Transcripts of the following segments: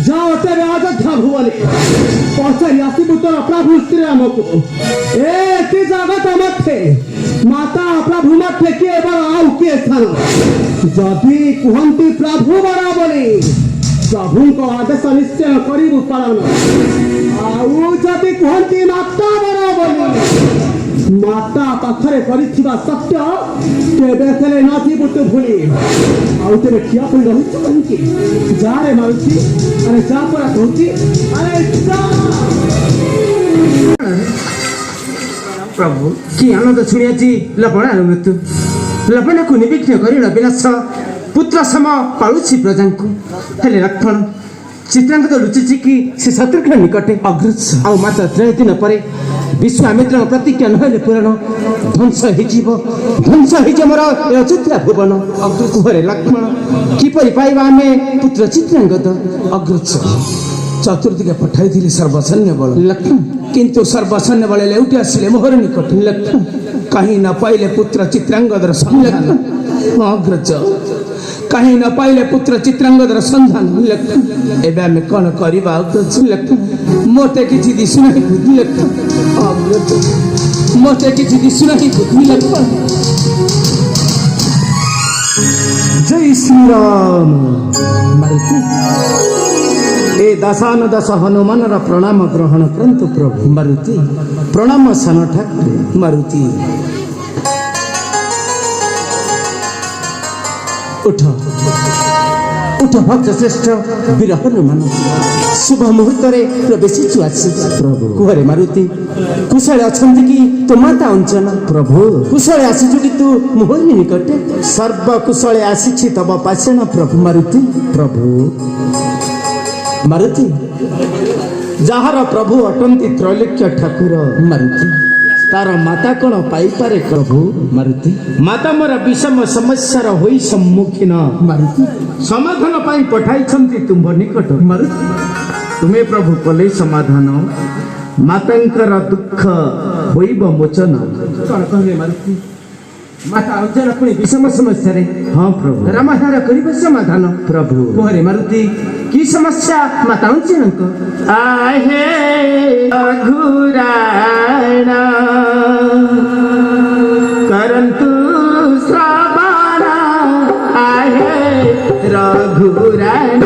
जाओ तेरे अयोध्या भुवने पचारि आसबु तोर प्रभु श्रीराम को ए जगत मध्य माता प्रभु मध्य किए बड़ा आउ किए स्थान जदि कहती प्रभु बड़ा बोली प्रभु को आदेश निश्चय करू पालन आउ जदि कहती माता बड़ा बोली माता पाखरे करिथिबा सत्य केबे केले नाथिबु तु भूली आउ तेरे ठिया पई रहिछ कांकी जा रे मारुति अरे जा परा कहती अरे जा प्रभु कि आनंद छुणियाची लपणार मृत्यु लपनाକୁ ନିବିଘ୍ନ କରିଣ ବିନାଶ ପୁତ୍ର ସମ ପାଳୁଛି ପ୍ରଜାଙ୍କୁ ହେଲେ ଲକ୍ଷ୍ମଣ ଚିତ୍ରାଙ୍ଗ ତ ଲୁଚିଛି କି ସେ ଶତ୍ରୁଘ୍ନ ନିକଟେ ଅଗ୍ରସର ଆଉ ମାତ୍ର 3 ଦିନ ପରେ ବିଶ୍ୱାମିତ୍ରଙ୍କ ପ୍ରତିଜ୍ଞା ନହେଲେ ପୂରଣ ଧ୍ୱଂସ ହେଇଯିବ ମୋର ଅଯୋଧ୍ୟା ଭୁବନ କୁହରେ ଲକ୍ଷ୍ମଣ କିପରି ପାଇବା ଆମେ ପୁତ୍ର ଚିତ୍ରାଙ୍ଗଦ ଅଗ୍ରସର ଚତୁର୍ଦିକେ ପଠାଇଥିଲି ସର୍ବସୈନ୍ୟ ବଳ ଲକ୍ଷ୍ମଣ କିନ୍ତୁ ସର୍ବସୈନ୍ୟ ବଳ ଲେଉଟି ଆସିଲେ ମୋହର ନିକଟ ଲକ୍ଷ୍ମଣ कहीं न पाइले पुत्र चित्रांगदर संधान अग्रज कहीं न पाइले पुत्र चित्रांगदर संधान एबे आमे कोन करिबा अग्रज मोटे किछि दिसु नाही बुद्धि अग्रज मोटे किछि दिसु नाही बुद्धि जय श्री राम मारुति ए दशान दश हनुमान प्रणाम ग्रहण करंतु प्रभु मारुति प्रणाम सान ठाकुर मारुति उठ उठ भक्त श्रेष्ठ वीर हनुमान शुभ मुहूर्त प्रवेश आसी प्रभु कुहरे मारुति कुशल अछंती कि तो माता अंचन प्रभु कुशल आसीचु कि तू मोहनी निकटे सर्व कुशल आसी तब पाषाण प्रभु मारुति प्रभु मारुति जार प्रभु अटंती त्रैलोक्य ठाकुर मारुति तार माता कौन पाइपारे प्रभु मारुति माता मोर विषम समस्या होई सम्मुखीन मारुति समाधान पाई पठाई तुम निकट मारुति तुम्हें प्रभु कले समाधान मातांकर दुख होइब मोचन कौन कहले मारुति माता अंजन पुणी विषम समस्या रे हाँ प्रभु रामाधार करिब समाधान प्रभु कुहरे मारुति की समस्या माता अंजन को आहे रघुराण करंतु श्रवण आहे रघुराण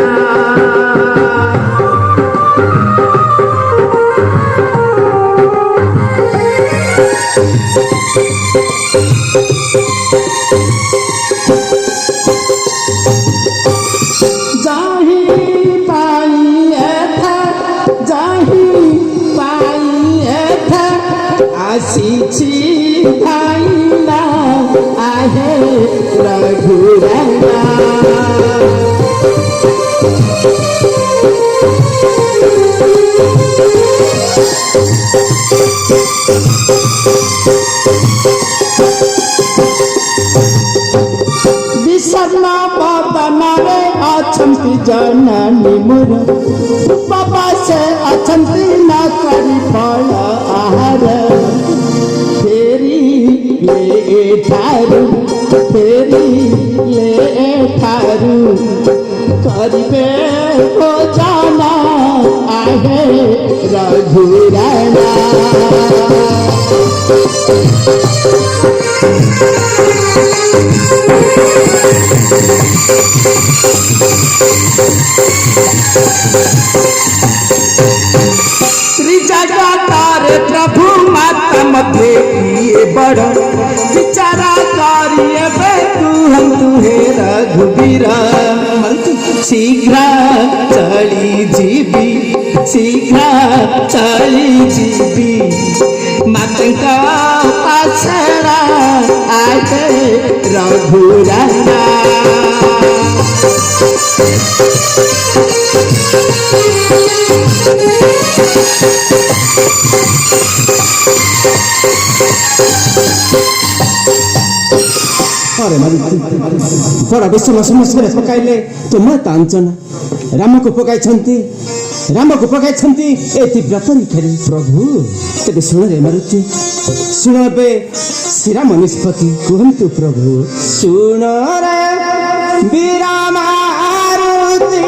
आहे रघुराना विषम पवनरे अछंती जननी मोर बाबा से अछंती न करी फल आहार फेरी ले ठारू करिबे भोजन आहे रघुराना श्री जगतार प्रभु माता मध्य किए बड़ विचारा करिए बे तू हम तुहे रघुवीर शीघ्र चली जीवी माता पाछड़ा आए रघुराना बड़ा विषम समस्या पकाइले तो माता अंचना राम को पकाई ए तीव्र परीक्षारे प्रभु तेरे शुण रे मारुति शुण बे श्रीराम निष्पत्ति कहतु प्रभु शुण रे वीर मारुति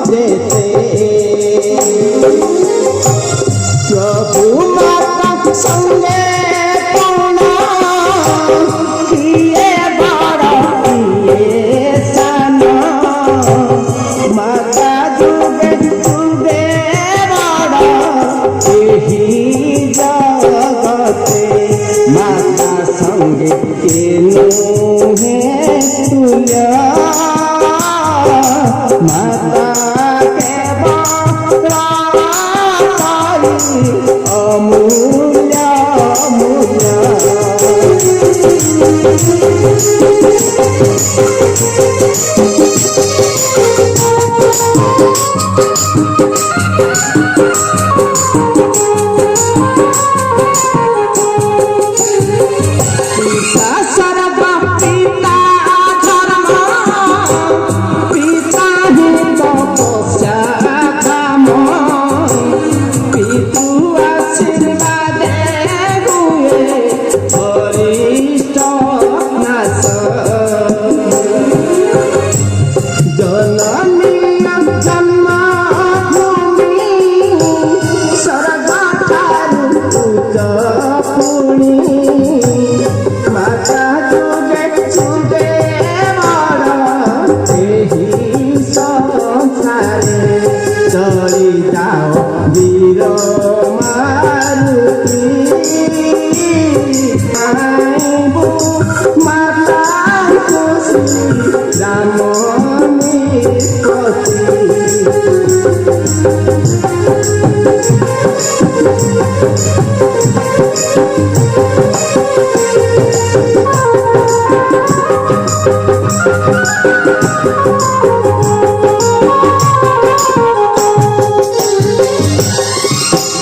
जेते प्रभु माता संगे कोना किए बड़ा किए साना माता जुगे जुगे बड़ा यही जगते माता संगे केनु है तुल्या माता के बाई अमूल्य अमूल्य पिता सर्व पिता धर्म पिता ही तपस्या काम पितु आशीर्वाद हुए वरिष्ठ नाश जननी जन्म भूमि स्वर्ग ठारू उच्च पुणी माता जुगे जुगे बड़ा एही संसारे चली जाओ वीर मारुति आईबू माता खुशी राम निपति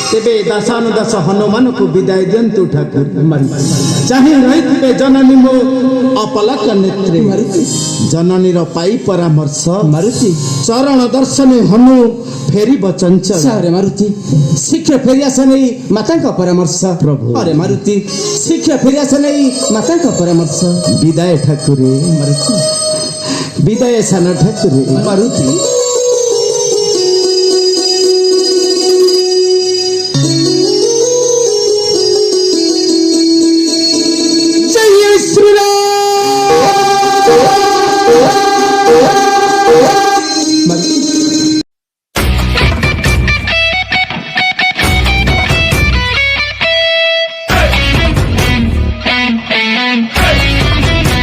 तेबे दासानुदास हनुमान को विदाय दियंतु ठाकुर चाहे रही जननी मो अपलक नेत्रे जननी पाई परामर्श मारुति चरण दर्शन हनु फेरी बचंचल अरे मारुति शीघ्र फेरियास नहीं माता का परामर्श प्रभु। अरे मारुति शीघ्र फेरियास नहीं माता का परामर्श विदाय ठाकुरे मारुति विदाय सान ठाकुरे मारुति